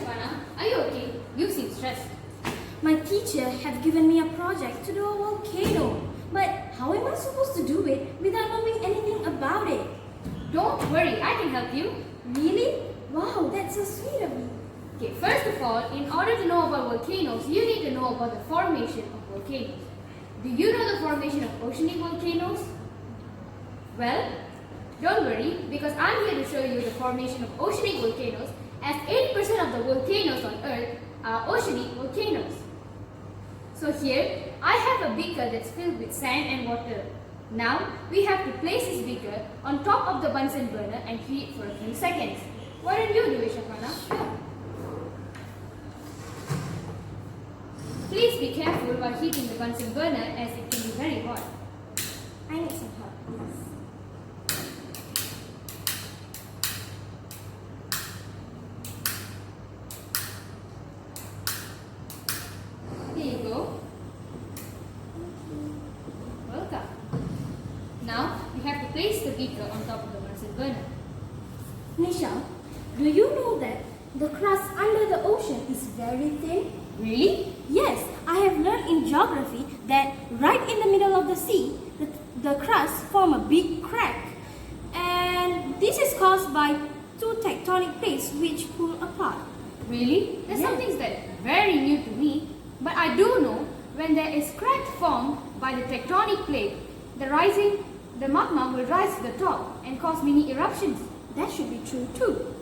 Shafana, are you okay? You seem stressed. My teacher had given me a project to do a volcano, but how am I supposed to do it without knowing anything about it? Don't worry, I can help you. Really? Wow, that's so sweet of you. Okay, first of all, in order to know about volcanoes, you need to know about the formation of volcanoes. Do you know the formation of oceanic volcanoes? Well, don't worry, because I'm here to show you the formation of oceanic volcanoes, as 80% of the volcanoes on Earth are oceanic volcanoes. So here, I have a beaker that's filled with sand and water. Now, we have to place this beaker on top of the Bunsen burner and heat it for a few seconds. Why don't you do it, Shafana? Sure. Please be careful while heating the Bunsen burner, as it can be very hot. I need some help, please. Here you go. Welcome. Now, we have to place the beaker on top of the Bunsen burner. Nisha, do you know that the crust under the ocean is very thin? Really? Yes, I have learned in geography that right in the middle of the sea, the crust form a big crack. And this is caused by two tectonic plates which pull apart. Really? There's Yeah. some things that are very new to me. But I do know when there is crack formed by the tectonic plate, the magma will rise to the top and cause mini eruptions. That should be true too.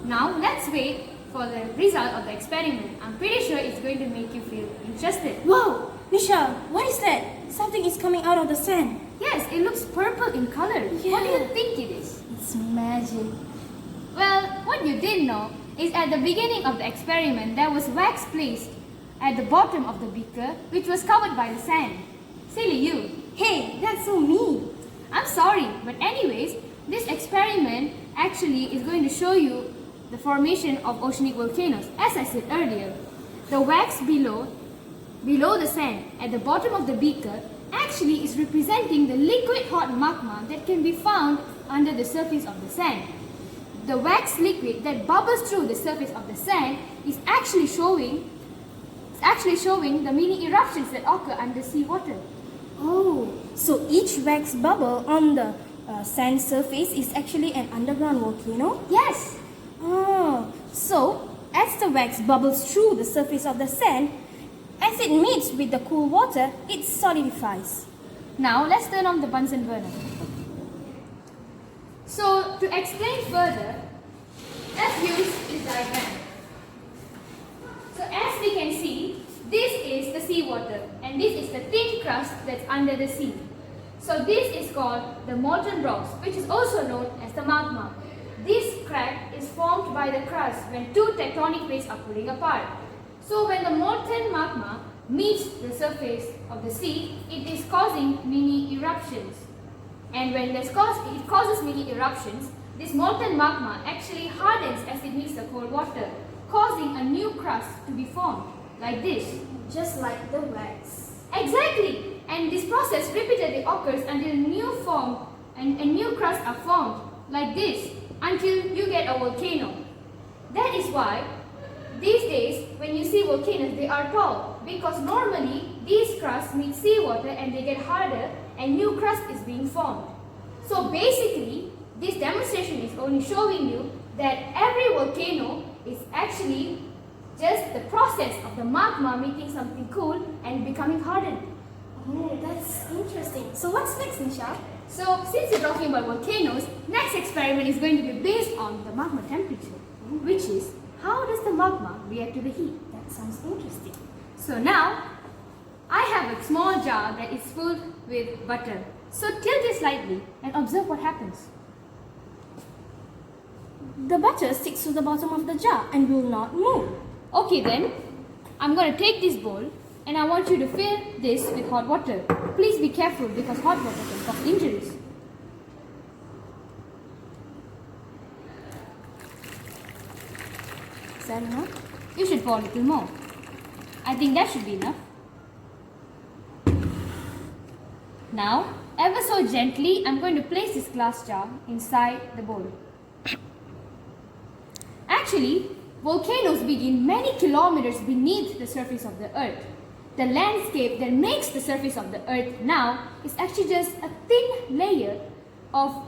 Now, let's wait for the result of the experiment. I'm pretty sure it's going to make you feel interested. Wow, Nisha, what is that? Something is coming out of the sand. Yes, it looks purple in color. What do you think it is? It's magic. Well, what you didn't know is at the beginning of the experiment, there was wax placed at the bottom of the beaker, which was covered by the sand. Silly you. Hey, that's so mean. I'm sorry, but anyways, this experiment actually is going to show you the formation of oceanic volcanoes. As I said earlier, the wax below the sand at the bottom of the beaker actually is representing the liquid hot magma that can be found under the surface of the sand. The wax liquid that bubbles through the surface of the sand is actually showing the mini eruptions that occur under seawater. Oh, so each wax bubble on the sand surface is actually an underground volcano? Yes. Oh, so as the wax bubbles through the surface of the sand, as it meets with the cool water, it solidifies. Now let's turn on the Bunsen burner. So to explain further, let's use this diagram. So as we can see, this is the seawater and this is the thin crust that's under the sea. So this is called the molten rocks, which is also known as the magma. This crack is formed by the crust when two tectonic plates are pulling apart. So when the molten magma meets the surface of the sea, it is causing mini eruptions. And when it causes mini eruptions, this molten magma actually hardens as it meets the cold water, causing a new crust to be formed, like this. Just like the wax. Exactly! And this process repeatedly occurs until new crusts are formed, like this, until you get a volcano. That is why these days when you see volcanoes, they are tall, because normally these crusts meet seawater and they get harder and new crust is being formed. So basically, this demonstration is only showing you that every volcano is actually just the process of the magma meeting something cool and becoming hardened. Oh, that's interesting. So what's next, Nisha? So since you're talking about volcanoes, next experiment is going to be based on the magma temperature, which is how does the magma react to the heat? That sounds interesting. So now, I have a small jar that is filled with butter. So tilt it slightly and observe what happens. The butter sticks to the bottom of the jar and will not move. Okay then, I'm going to take this bowl and I want you to fill this with hot water. Please be careful because hot water can cause injuries. Is that enough? You should pour a little more. I think that should be enough. Now, ever so gently, I'm going to place this glass jar inside the bowl. Actually, Volcanoes begin many kilometers beneath the surface of the earth. The landscape that makes the surface of the earth now is actually just a thin layer of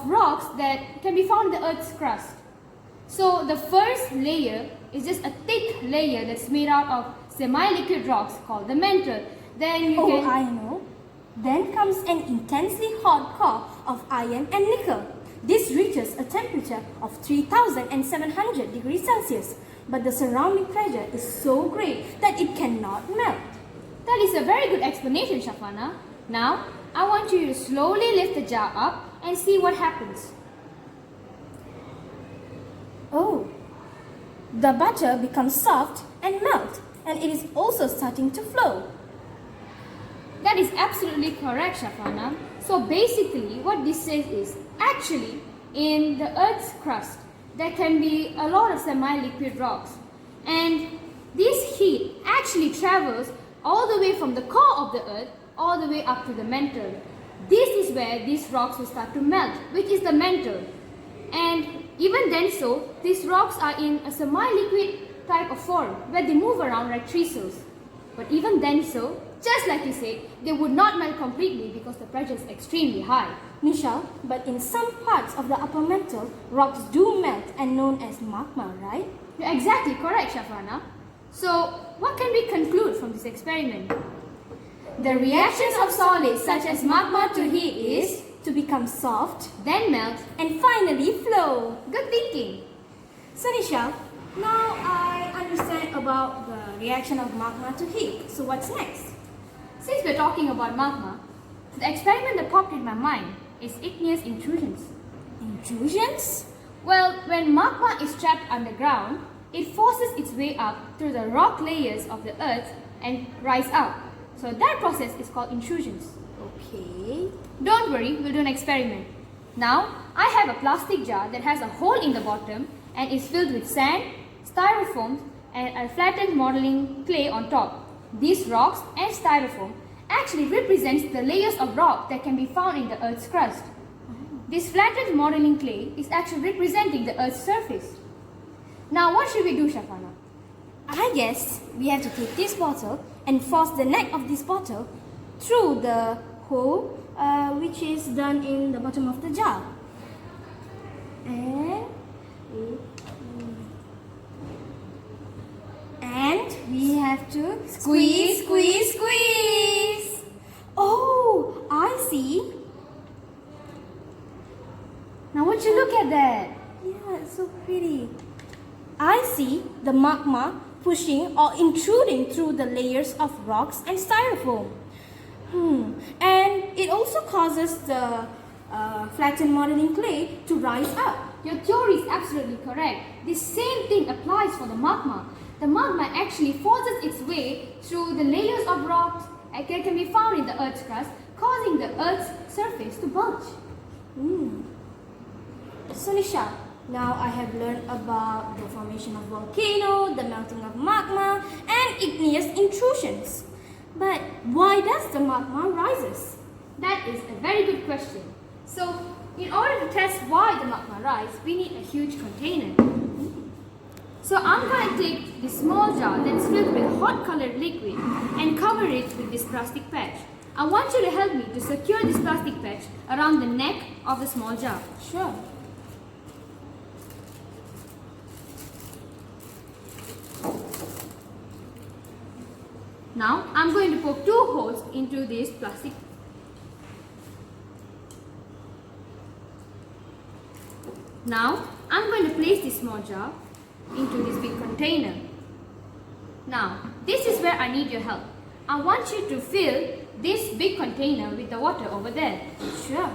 rocks that can be found in the earth's crust. So the first layer is just a thick layer that's made out of semi-liquid rocks called the mantle. Then you can... I know. Then comes an intensely hot core of iron and nickel. This reaches a temperature of 3,700 degrees Celsius, but the surrounding pressure is so great that it cannot melt. That is a very good explanation, Shafana. Now, I want you to slowly lift the jar up and see what happens. Oh, the butter becomes soft and melt, and it is also starting to flow. That is absolutely correct, Shafana. So basically, what this says is, actually, in the Earth's crust, there can be a lot of semi-liquid rocks. And this heat actually travels all the way from the core of the Earth, all the way up to the mantle. This is where these rocks will start to melt, which is the mantle. And even then these rocks are in a semi-liquid type of form, where they move around like trestles. But even then just like you said, they would not melt completely because the pressure is extremely high. Nisha, but in some parts of the upper mantle, rocks do melt and known as magma, right? You're exactly correct, Shafana. So, what can we conclude from this experiment? The reactions of solids such as magma to heat is to become soft, then melt, and finally flow. Good thinking. So Nisha, now I understand about the reaction of magma to heat. So what's next? Since we're talking about magma, the experiment that popped in my mind is igneous intrusions. Intrusions? Well, when magma is trapped underground, it forces its way up through the rock layers of the earth and rise up. So that process is called intrusions. Okay. Don't worry, we'll do an experiment. Now, I have a plastic jar that has a hole in the bottom and is filled with sand, styrofoam, and a flattened modeling clay on top. These rocks and styrofoam actually represents the layers of rock that can be found in the Earth's crust. This flattened modeling clay is actually representing the Earth's surface. Now what should we do, Shafana? I guess we have to take this bottle and force the neck of this bottle through the hole which is done in the bottom of the jar. And we have to squeeze, squeeze, squeeze. Oh, I see. Now would you look at that? Yeah, it's so pretty. I see the magma pushing or intruding through the layers of rocks and styrofoam. And it also causes the flattened modeling clay to rise up. Your theory is absolutely correct. The same thing applies for the magma. The magma actually forces its way through the layers of rocks that can be found in the Earth's crust, causing the Earth's surface to bulge. So Nisha, now I have learned about the formation of volcano, the melting of magma, and igneous intrusions. But why does the magma rises? That is a very good question. So, in order to test why the magma rises, we need a huge container. So I'm going to take this small jar that's filled with hot colored liquid and cover it with this plastic patch. I want you to help me to secure this plastic patch around the neck of the small jar. Sure. Now I'm going to poke 2 holes into this plastic. Now I'm going to place this small jar into this big container. Now this is where I need your help. I want you to fill this big container with the water over there. Sure.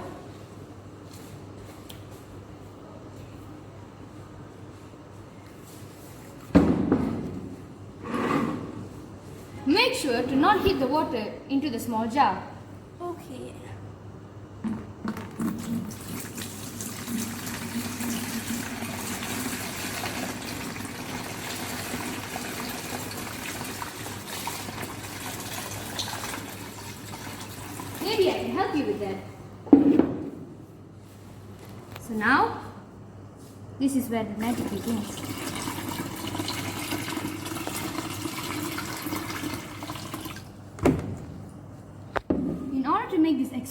Make sure to not hit the water into the small jar. Okay. Maybe I can help you with that. So now, this is where the magic begins.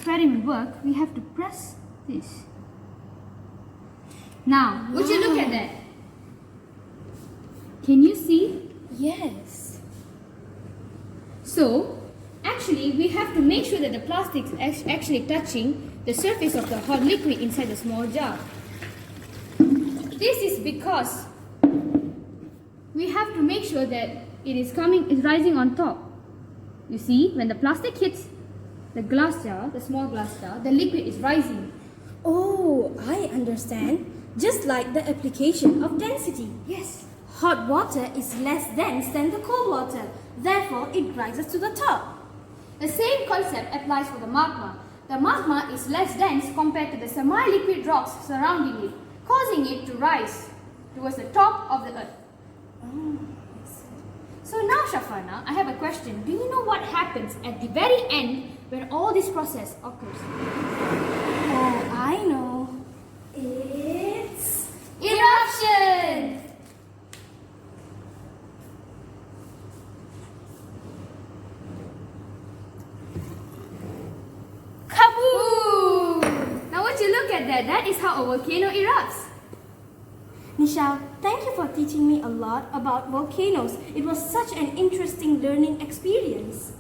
experiment work, we have to press this. Now, would you look at that? Can you see? Yes. So, actually, we have to make sure that the plastic is actually touching the surface of the hot liquid inside the small jar. This is because we have to make sure that it is rising on top. You see, when the plastic hits the glass jar, the small glass jar, the liquid is rising. Oh, I understand. Just like the application of density. Yes. Hot water is less dense than the cold water. Therefore, it rises to the top. The same concept applies for the magma. The magma is less dense compared to the semi-liquid rocks surrounding it, causing it to rise towards the top of the earth. Oh, So now, Shafana, I have a question. Do you know what happens at the very end when all this process occurs? oh, I know. It's Eruption! Kaboom! Now would you look at that? That is how a volcano erupts. Nishal, thank you for teaching me a lot about volcanoes. It was such an interesting learning experience.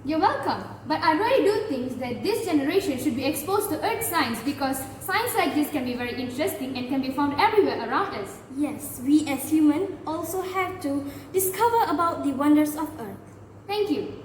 You're welcome. But I really do think that this generation should be exposed to earth science because science like this can be very interesting and can be found everywhere around us. Yes, we as humans also have to discover about the wonders of Earth. Thank you.